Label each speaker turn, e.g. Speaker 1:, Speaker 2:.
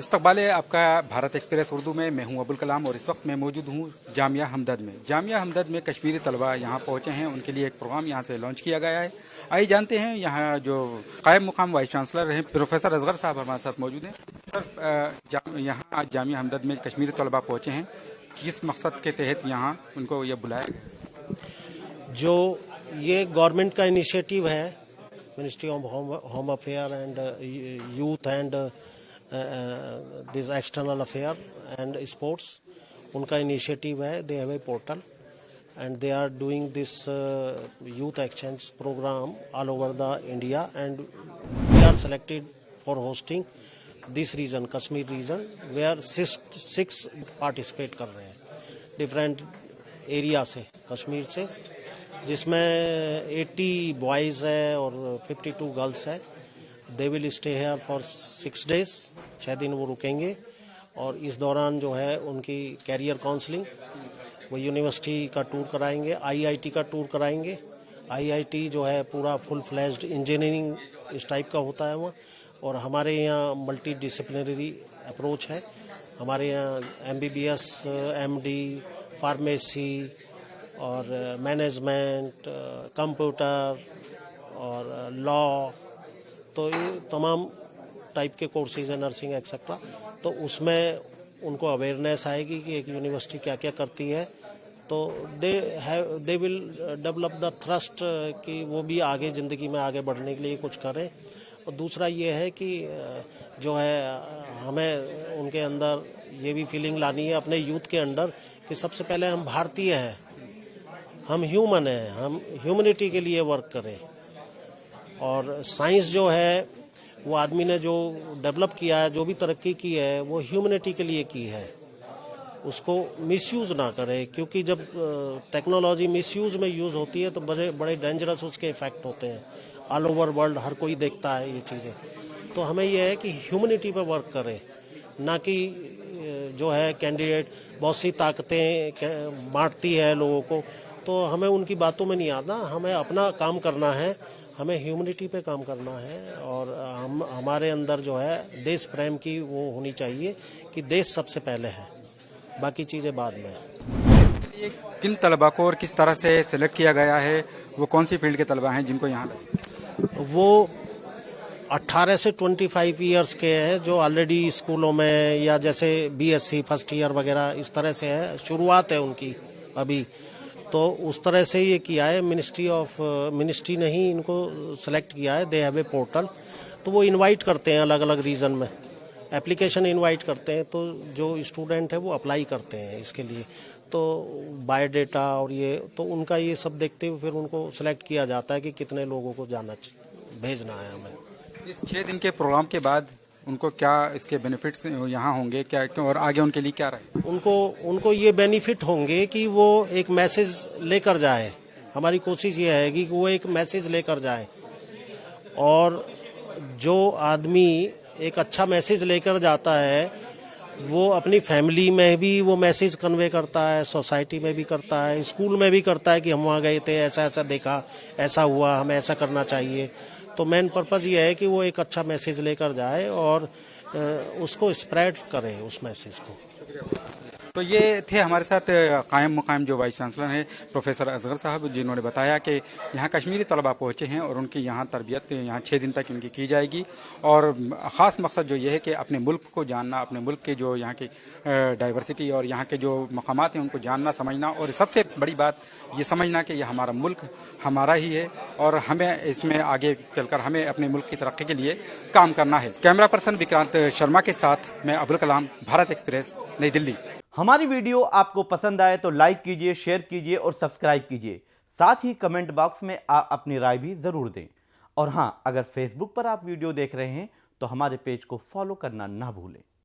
Speaker 1: इस्तकबाल है आपका भारत एक्सप्रेस उर्दू में। मैं हूं अबुल कलाम और इस वक्त मैं मौजूद हूं जामिया हमदर्द में। जामिया हमदर्द में कश्मीरी तलबा यहां पहुंचे हैं, उनके लिए एक प्रोग्राम यहां से लॉन्च किया गया है। आइए जानते हैं यहां जो कायम मुकाम वाइस चांसलर हैं प्रोफेसर असगर साहब हमारे साथ मौजूद हैं। सर, यहाँ आज जामिया हमदर्द में कश्मीरी तलबा पहुंचे हैं, किस मकसद के तहत यहाँ उनको ये बुलाया गया?
Speaker 2: जो ये गवर्नमेंट का इनिशिएटिव है, ministry of home affair and youth and this external affair and sports, उनका इनिशिएटिव है। They have a portal and they are doing this youth exchange programme all over the India and we are selected for hosting this region, Kashmir region, where six participate कर रहे हैं different area से, कश्मीर से, जिसमें 80 boys है और 52 girls है। They will stay here for 6 days, 6 दिन वो रुकेंगे और इस दौरान जो है उनकी कैरियर काउंसलिंग, वो यूनिवर्सिटी का टूर कराएंगे, आईआईटी का टूर कराएंगे। आईआईटी जो है पूरा फुल फ्लैश्ड इंजीनियरिंग इस टाइप का होता है वहाँ, और हमारे यहाँ मल्टी डिसिप्लिनरी अप्रोच है। हमारे यहाँ MBBS, MD, फार्मेसी और मैनेजमेंट, कंप्यूटर और लॉ, तो ये तमाम टाइप के कोर्सेज हैं, नर्सिंग एक्सेट्रा। तो उसमें उनको अवेयरनेस आएगी कि एक यूनिवर्सिटी क्या क्या करती है, तो they will develop the thrust कि वो भी आगे ज़िंदगी में आगे बढ़ने के लिए कुछ करें। और दूसरा ये है कि जो है हमें उनके अंदर ये भी फीलिंग लानी है अपने यूथ के अंदर कि सबसे पहले हम भारतीय हैं, हम ह्यूमन हैं, हम ह्यूमनिटी के लिए वर्क करें। और साइंस जो है वो आदमी ने जो डेवलप किया है, जो भी तरक्की की है, वो ह्यूमनिटी के लिए की है, उसको मिसयूज़ ना करे, क्योंकि जब टेक्नोलॉजी मिसयूज़ में यूज़ होती है तो बड़े बड़े डेंजरस उसके इफ़ेक्ट होते हैं। ऑल ओवर वर्ल्ड हर कोई देखता है ये चीज़ें। तो हमें यह है कि ह्यूमनिटी पे वर्क करें, ना कि जो है कैंडिडेट बहुत सी ताकतें बांटती है लोगों को, तो हमें उनकी बातों में नहीं आना। हमें अपना काम करना है, हमें ह्यूमनिटी पे काम करना है, और हमारे अंदर जो है देश प्रेम की वो होनी चाहिए कि देश सबसे पहले है, बाकी चीज़ें बाद में है।
Speaker 1: किन तलबा को और किस तरह से सिलेक्ट किया गया है, वो कौन सी फील्ड के तलबा हैं जिनको यहाँ?
Speaker 2: वो 18 से 25 ईयर्स के हैं जो ऑलरेडी स्कूलों में, या जैसे BSc फर्स्ट ईयर वगैरह इस तरह से है, शुरुआत है उनकी अभी, तो उस तरह से ये किया है। मिनिस्ट्री ने ही इनको सेलेक्ट किया है। दे हैव ए पोर्टल, तो वो इनवाइट करते हैं अलग अलग रीजन में, एप्लीकेशन इनवाइट करते हैं, तो जो स्टूडेंट है वो अप्लाई करते हैं इसके लिए, तो बायोडेटा और ये, तो उनका ये सब देखते हुए फिर उनको सेलेक्ट किया जाता है कि कितने लोगों को भेजना है हमें।
Speaker 1: इस 6 दिन के प्रोग्राम के बाद उनको क्या इसके बेनिफिट्स यहाँ होंगे क्या, और आगे उनके लिए क्या रहे?
Speaker 2: उनको ये बेनिफिट होंगे कि वो एक मैसेज लेकर जाए। हमारी कोशिश ये है कि वो एक मैसेज लेकर जाए, और जो आदमी एक अच्छा मैसेज लेकर जाता है वो अपनी फैमिली में भी वो मैसेज कन्वे करता है, सोसाइटी में भी करता है, स्कूल में भी करता है कि हम वहाँ गए थे, ऐसा ऐसा देखा, ऐसा हुआ, हमें ऐसा करना चाहिए। तो मेन पर्पज़ ये है कि वो एक अच्छा मैसेज लेकर जाए और उसको स्प्रेड करे उस मैसेज को।
Speaker 1: तो ये थे हमारे साथ कायम मुकाम जो वाइस चांसलर हैं प्रोफेसर असगर साहब, जिन्होंने बताया कि यहाँ कश्मीरी तलबा पहुँचे हैं और उनकी यहाँ तरबियत यहाँ 6 दिन तक इनकी की जाएगी। और ख़ास मकसद जो ये है कि अपने मुल्क को जानना, अपने मुल्क के जो यहाँ की डाइवर्सिटी और यहाँ के जो मकामात हैं उनको जानना, समझना, और सबसे बड़ी बात ये समझना कि यह हमारा मुल्क हमारा ही है और हमें इसमें आगे चलकर हमें अपने मुल्क की तरक्की के लिए काम करना है। कैमरा पर्सन विक्रांत शर्मा के साथ मैं अबुल कलाम, भारत एक्सप्रेस, नई दिल्ली।
Speaker 3: हमारी वीडियो आपको पसंद आए तो लाइक कीजिए, शेयर कीजिए और सब्सक्राइब कीजिए। साथ ही कमेंट बॉक्स में आप अपनी राय भी जरूर दें। और हां, अगर फेसबुक पर आप वीडियो देख रहे हैं तो हमारे पेज को फॉलो करना ना भूलें।